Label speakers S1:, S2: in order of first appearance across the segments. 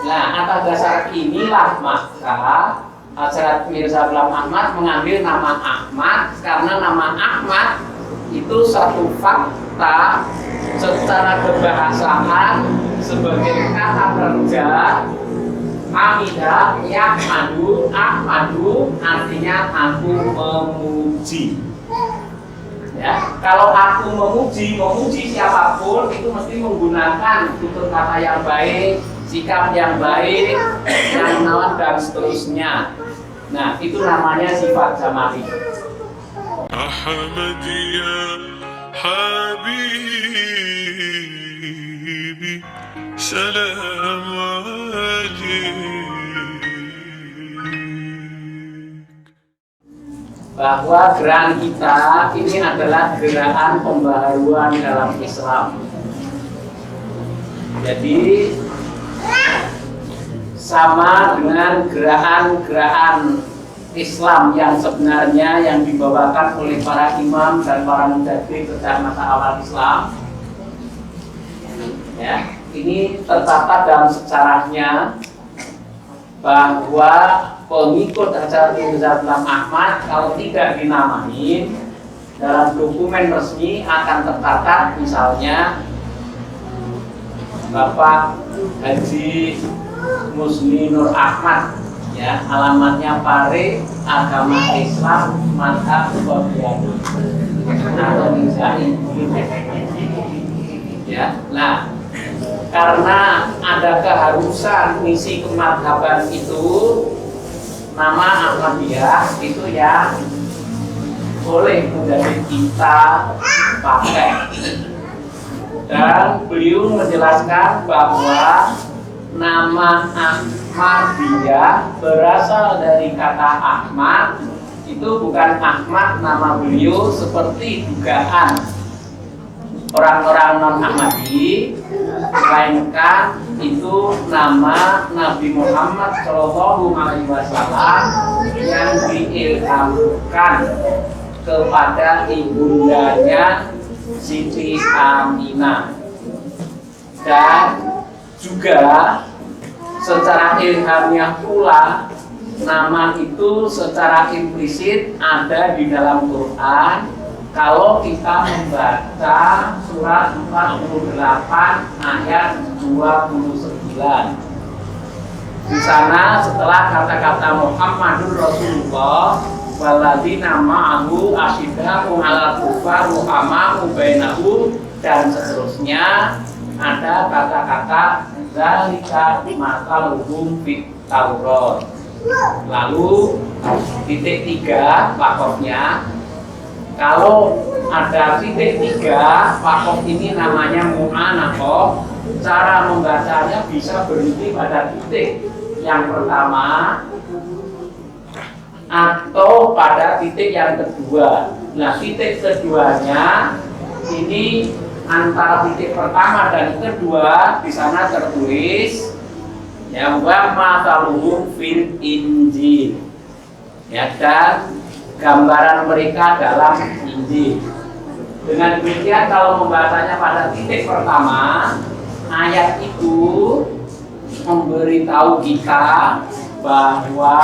S1: Nah, atas dasar inilah maka Hazrat Mirza Ghulam Ahmad mengambil nama Ahmad karena nama Ahmad itu satu fakta secara kebahasaan sebagai kata kerja Hamidah Yahmadu Ahmadu artinya aku memuji. Ya, kalau aku memuji siapapun itu mesti menggunakan tutur kata yang baik, sikap yang baik, yang nawan dan seterusnya. Nah, itu namanya sifat jamali.
S2: Ahmad ya Habibi, salam alaik.
S1: Bahwa gerakan kita ini adalah gerakan pembaharuan dalam Islam. Jadi sama dengan gerakan-gerakan Islam yang sebenarnya yang dibawakan oleh para imam dan para mujaddid sejak masa awal Islam. Ya, ini tercatat dalam sejarahnya bahwa pengikut Hazrat Mirza Ghulam Ahmad kalau tidak dinamai dalam dokumen resmi akan tercatat misalnya Bapak Haji Musni Nur Ahmad, ya, alamatnya Pare, agama Islam, mazhab Qabliyah atau Nizami. Ya, nah, karena ada keharusan misi kemadhaban itu, nama Ahmadiyah itu yang boleh menjadi kita pakai. Dan beliau menjelaskan bahwa nama Ahmadiyah berasal dari kata Ahmad, itu bukan Ahmad nama beliau seperti dugaan orang-orang non-Ahmadi, melainkan itu nama Nabi Muhammad SAW yang diilhamkan kepada ibundanya Siti Aminah. Dan juga secara ilhamiah pula nama itu secara implisit ada di dalam Quran. Kalau kita membaca surat 48 ayat 29, di sana setelah kata-kata Muhammadur Rasulullah walladzina ma'ahu asyidda'u 'alal kuffar ruhamaa'u bainahum dan seterusnya, ada kata-kata zalika mathaluhum fit Taurat. Lalu titik 3 wakofnya, kalau ada titik 3 wakof ini namanya mu'anaqah. Cara membacanya bisa berhenti pada titik yang pertama atau pada titik yang kedua. Nah, titik keduanya ini antara titik pertama dan kedua di sana tertulis ya wa mathaluhum fil Injil. Ya, dan gambaran mereka dalam Injil. Dengan demikian kalau membacanya pada titik pertama, ayat itu memberitahu kita bahwa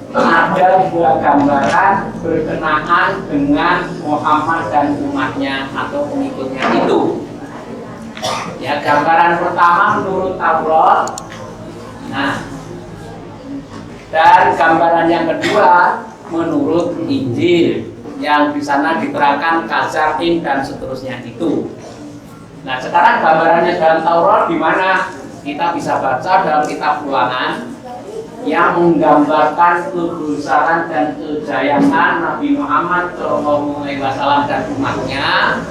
S1: ada dua gambaran berkenaan dengan Muhammad dan umatnya atau pengikutnya itu. Ya, gambaran pertama menurut Taurat. Nah, dan gambaran yang kedua menurut Injil yang di sana diterangkan kazaim dan seterusnya itu. Nah, sekarang gambarannya dalam Taurat di mana kita bisa baca dalam kitab Ulangan yang menggambarkan kebesaran dan kejayaan Nabi Muhammad SAW dan umatnya.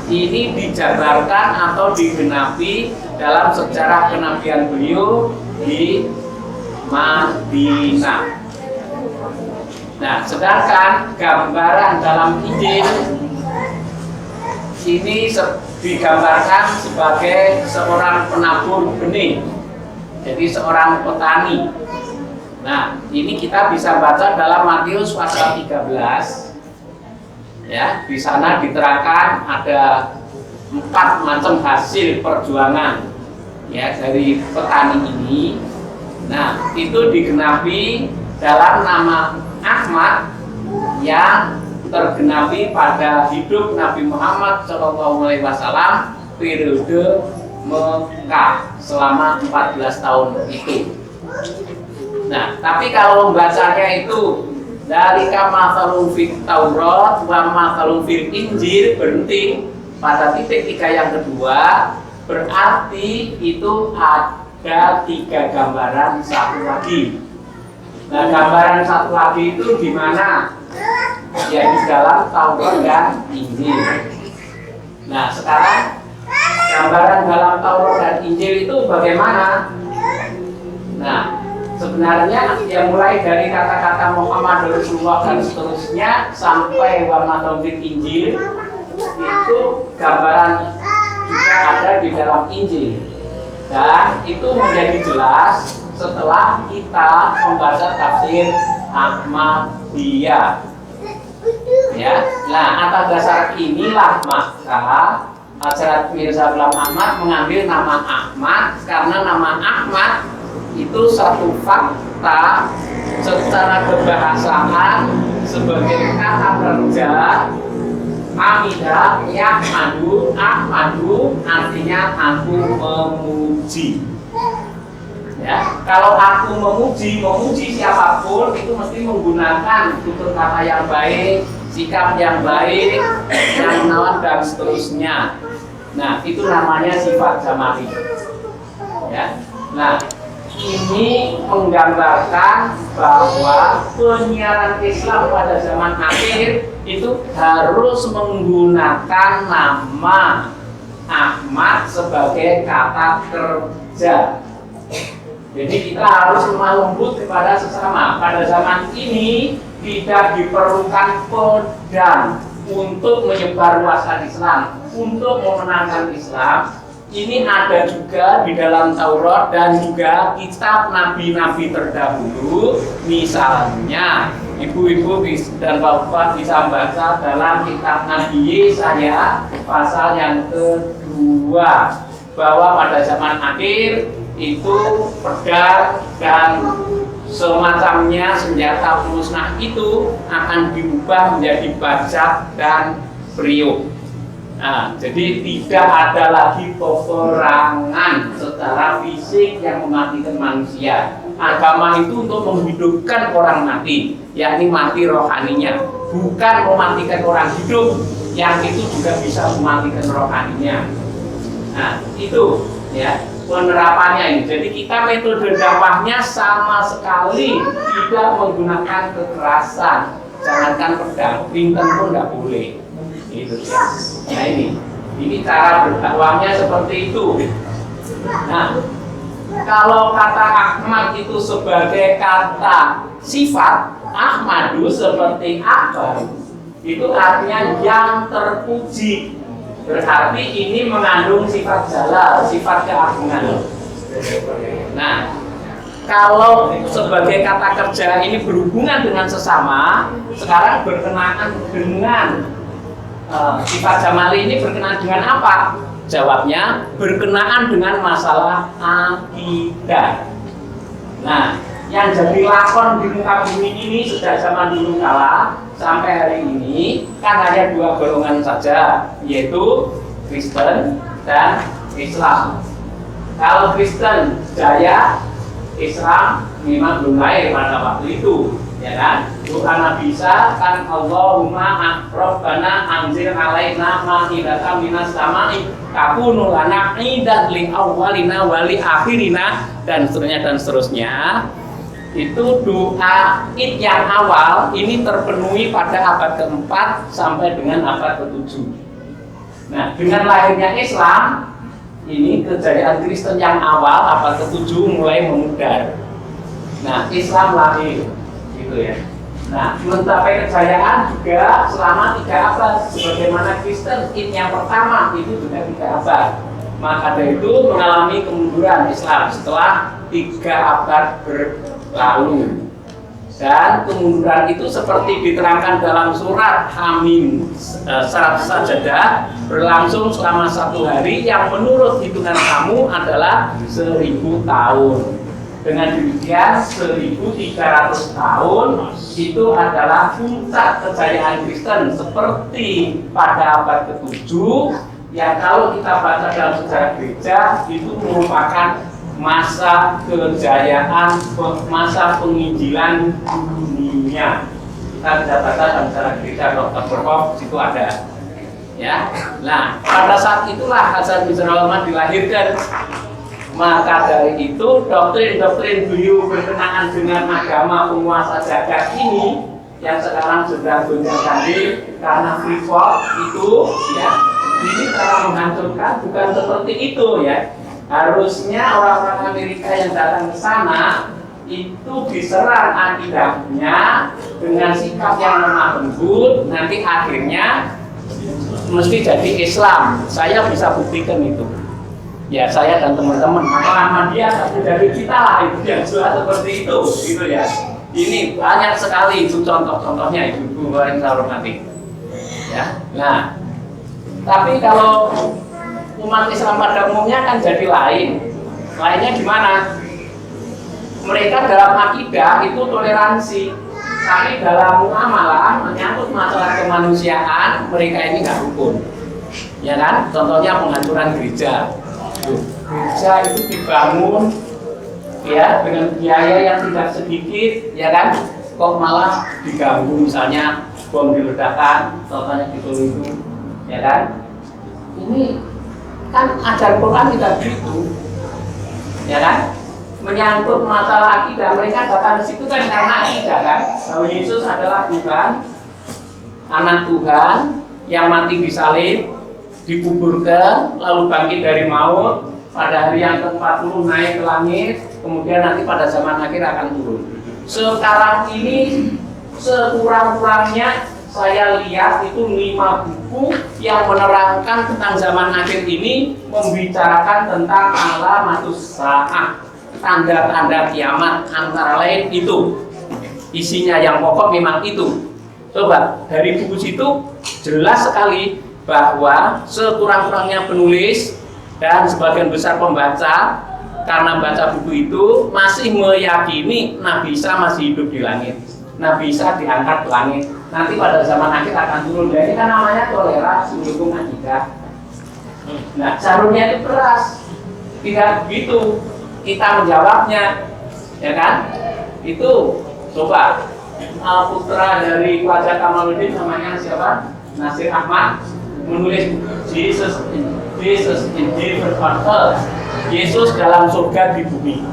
S1: Ini dijabarkan atau digenapi dalam sejarah kenabian beliau di Madinah. Nah, sedangkan gambaran dalam Injil ini digambarkan sebagai seorang penabur benih, jadi seorang petani. Nah, ini kita bisa baca dalam Matius pasal 13. Ya, di sana diterangkan ada 4 macam hasil perjuangan ya dari petani ini. Nah, itu digenapi dalam nama Ahmad yang tergenapi pada hidup Nabi Muhammad SAW periode Mekah selama 14 tahun itu. Nah, tapi kalau membacanya itu dari matsalun fit Taurat wa matsalun fil Injil berhenti pada titik 3 yang kedua, berarti itu ada 3 gambaran satu lagi. Nah, gambaran satu lagi itu di mana? Ya di dalam Taurat dan Injil. Nah, sekarang gambaran dalam Taurat dan Injil itu bagaimana? Nah, sebenarnya yang mulai dari kata-kata Muhammad Rasulullah dan seterusnya sampai wa matsalun fil Injil itu gambaran juga ada di dalam Injil, dan itu menjadi jelas setelah kita membaca tafsir Ahmadiyah. Ya, nah atas dasar inilah maka Hazrat Mirza Ghulam Ahmad mengambil nama Ahmad karena nama Ahmad itu satu fakta secara kebahasaan sebagai kata kerja. Hamidah yahmadu, ahmadu artinya aku memuji. Ya, kalau aku memuji siapapun itu mesti menggunakan tutur kata yang baik, sikap yang baik, yang menawan dan seterusnya. Nah, itu namanya sifat jamali. Ya. Nah, ini menggambarkan bahwa penyiaran Islam pada zaman akhir itu harus menggunakan nama Ahmad sebagai kata kerja. Jadi kita harus lemah lembut kepada sesama. Pada zaman ini tidak diperlukan pedang untuk menyebarluaskan Islam, untuk memenangkan Islam. Ini ada juga di dalam Taurat dan juga kitab nabi-nabi terdahulu. Misalnya, ibu-ibu dan bapak bisa baca dalam kitab Nabi Yesaya pasal yang kedua, bahwa pada zaman akhir itu pedang dan semacamnya senjata musnah itu akan diubah menjadi bajak dan periuk. Nah, jadi tidak ada lagi peperangan secara fisik yang mematikan manusia. Agama itu untuk menghidupkan orang mati, yakni mati rohaninya, bukan mematikan orang hidup yang itu juga bisa mematikan rohaninya. Nah, itu ya penerapannya ini. Jadi kita metode dakwahnya sama sekali tidak menggunakan kekerasan. Jangankan pedang, pinten pun nggak boleh. Itu ya. Nah ini cara berdakwahnya seperti itu. Nah, kalau kata Ahmad itu sebagai kata sifat, Ahmadu seperti apa? Itu artinya yang terpuji. Berarti ini mengandung sifat jalal, sifat keagungan. Nah, kalau sebagai kata kerja ini berhubungan dengan sesama, sekarang berkenaan dengan sifat jamali ini berkenaan dengan apa? Jawabnya berkenaan dengan masalah akidah. Nah, yang jadi lakon di muka bumi ini sejak zaman dulu kala sampai hari ini kan hanya 2 golongan saja, yaitu Kristen dan Islam. Kalau Kristen jaya, Islam memang belum lahir pada waktu itu, ya kan? Doa Nabi Isa kan Allahumma Rabbana anzil alaina ma'idatan minas sama'i takunu lana idan li awwalina wa li akhirina dan seterusnya. Itu doa Id yang awal ini terpenuhi pada abad ke-4 sampai dengan abad ke-7. Nah, dengan lahirnya Islam, ini kejayaan Kristen yang awal abad ke-7 mulai memudar. Nah, Islam lahir, gitu ya. Nah, mencapai kejayaan juga selama 3 abad, sebagaimana Kristen Id yang pertama itu juga 3 abad. Maka dari itu mengalami kemunduran Islam setelah 3 abad berlalu. Dan kemunduran itu seperti diterangkan dalam surat Hamim 100 sajadah berlangsung selama 1 hari yang menurut hitungan kamu adalah 1000 tahun. Dengan demikian 1300 tahun itu adalah puncak kejayaan Kristen seperti pada abad ke-7 yang kalau kita baca dalam sejarah gereja itu merupakan masa kejayaan, masa penginjilan dunia. Kita bisa baca dalam sejarah gereja Dr. Berkhof situ ada. Ya, nah pada saat itulah Hasan Mizrahi Ahmad dilahirkan. Maka dari itu doktrin-doktrin beliau berkenaan dengan agama penguasa jagat ini yang sekarang sudah gonjang-ganjing karena freeport itu ya, ini cara menghancurkan bukan seperti itu ya. Harusnya orang-orang Amerika yang datang ke sana itu diserang akidahnya dengan sikap yang lemah lembut, nanti akhirnya mesti jadi Islam. Saya bisa buktikan itu. Ya saya dan teman-teman, maka dia satu dari kita lah itu yang jelas seperti itu, gitu ya. Ini banyak sekali itu contoh-contohnya ibu-ibu yang saya hormati. Ya, nah, tapi kalau umat Islam pada umumnya kan jadi lain. Lainnya gimana? Mereka dalam akidah itu toleransi, tapi dalam muamalah menyangkut masalah kemanusiaan mereka ini nggak rukun. Ya kan? Contohnya penghancuran gereja. Gereja itu dibangun ya dengan biaya yang tidak sedikit, ya kan? Kok malah diganggu, misalnya bom diledakkan, contohnya gitu itu, ya kan? Ini kan ajar Quran tidak begitu, ya kan? Menyangkut masalah akidah, mereka datang ke situ kan karena akidah kan? Bahwa Yesus adalah Tuhan, anak Tuhan yang mati disalib, dikuburkan, lalu bangkit dari maut, pada hari yang ke-40 naik ke langit, kemudian nanti pada zaman akhir akan turun. Sekarang ini sekurang-kurangnya saya lihat itu 5 buku yang menerangkan tentang zaman akhir ini, membicarakan tentang alamatus saah, tanda-tanda kiamat, antara lain itu. Isinya yang pokok memang itu. Coba dari buku situ jelas sekali bahwa sekurang-kurangnya penulis dan sebagian besar pembaca karena baca buku itu masih meyakini Nabi Isa masih hidup di langit, Nabi Isa diangkat ke langit, nanti pada zaman akhir akan turun. Jadi kan namanya toleransi mendukung akidah. Nah seharusnya itu keras, tidak begitu kita menjawabnya, ya kan? Itu coba putra dari Wajah Kamaluddin namanya siapa? Nasir Ahmad menulis Jesus in heaven on earth, Yesus dalam surga di bumi,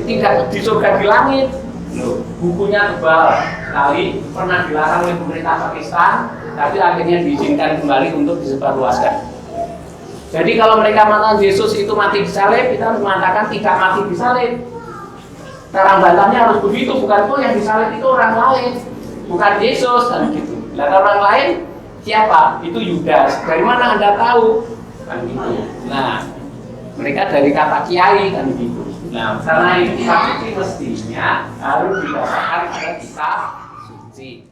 S1: tidak di surga di langit. Loh, bukunya tebal sekali, pernah dilarang oleh pemerintah Pakistan, tapi akhirnya diizinkan kembali untuk disebarluaskan. Jadi kalau mereka mengatakan Yesus itu mati disalib, kita harus mengatakan tidak mati disalib. Cara bantahnya harus begitu, bukan kok yang disalib itu orang lain, bukan Yesus kan gitu. Nah, orang lain siapa? Itu Yudas. Dari mana Anda tahu? Kan gitu. Nah, mereka dari kata kiai kan gitu. Nah, karena itu kitab suci mestinya harus didasarkan pada kitab suci.